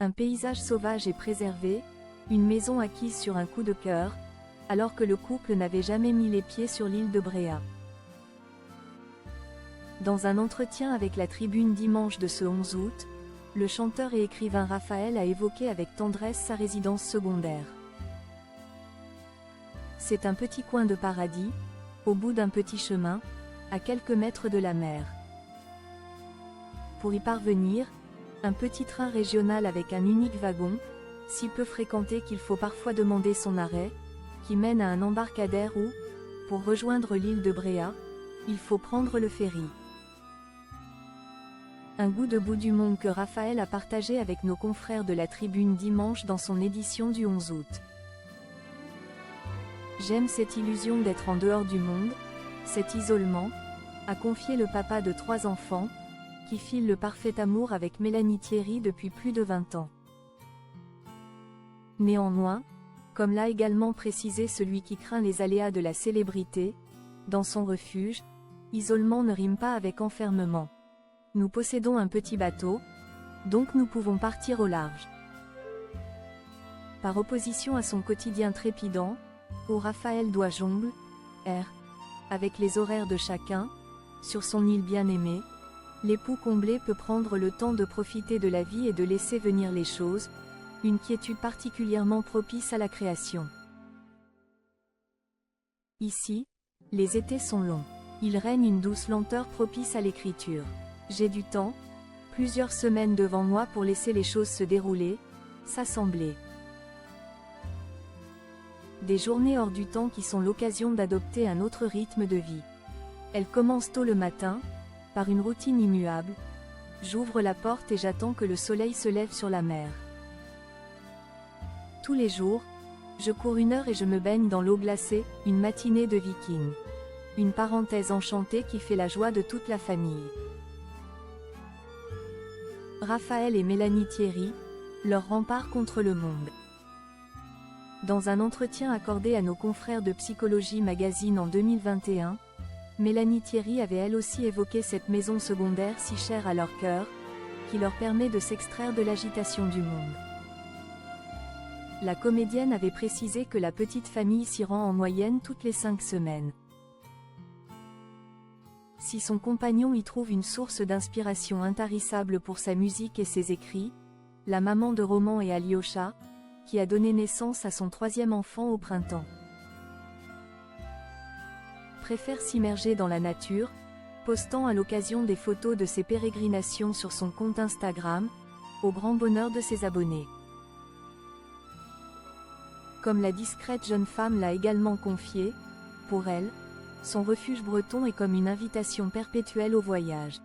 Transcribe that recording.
Un paysage sauvage est préservé, une maison acquise sur un coup de cœur, alors que le couple n'avait jamais mis les pieds sur l'île de Bréa. Dans un entretien avec la Tribune dimanche de ce 11 août, le chanteur et écrivain Raphaël a évoqué avec tendresse sa résidence secondaire. C'est un petit coin de paradis, au bout d'un petit chemin, à quelques mètres de la mer. Pour y parvenir, un petit train régional avec un unique wagon, si peu fréquenté qu'il faut parfois demander son arrêt, qui mène à un embarcadère où, pour rejoindre l'île de Bréa, il faut prendre le ferry. Un goût de bout du monde que Raphaël a partagé avec nos confrères de la Tribune dimanche dans son édition du 11 août. J'aime cette illusion d'être en dehors du monde, cet isolement, a confié le papa de 3 enfants, qui file le parfait amour avec Mélanie Thierry depuis plus de 20 ans. Néanmoins, comme l'a également précisé celui qui craint les aléas de la célébrité, dans son refuge, isolement ne rime pas avec enfermement. Nous possédons un petit bateau, donc nous pouvons partir au large. Par opposition à son quotidien trépidant, où Raphaël doit jongler, avec les horaires de chacun, sur son île bien-aimée, l'époux comblé peut prendre le temps de profiter de la vie et de laisser venir les choses, une quiétude particulièrement propice à la création. Ici, les étés sont longs. Il règne une douce lenteur propice à l'écriture. J'ai du temps, plusieurs semaines devant moi pour laisser les choses se dérouler, s'assembler. Des journées hors du temps qui sont l'occasion d'adopter un autre rythme de vie. Elles commencent tôt le matin, par une routine immuable. J'ouvre la porte et j'attends que le soleil se lève sur la mer. Tous les jours, je cours 1 heure et je me baigne dans l'eau glacée, une matinée de viking. Une parenthèse enchantée qui fait la joie de toute la famille. Raphaël et Mélanie Thierry, leur rempart contre le monde. Dans un entretien accordé à nos confrères de Psychologie Magazine en 2021, Mélanie Thierry avait elle aussi évoqué cette maison secondaire si chère à leur cœur, qui leur permet de s'extraire de l'agitation du monde. La comédienne avait précisé que la petite famille s'y rend en moyenne toutes les 5 semaines. Si son compagnon y trouve une source d'inspiration intarissable pour sa musique et ses écrits, la maman de Roman et Alyosha, qui a donné naissance à son 3e enfant au printemps, préfère s'immerger dans la nature, postant à l'occasion des photos de ses pérégrinations sur son compte Instagram, au grand bonheur de ses abonnés. Comme la discrète jeune femme l'a également confié, pour elle, son refuge breton est comme une invitation perpétuelle au voyage.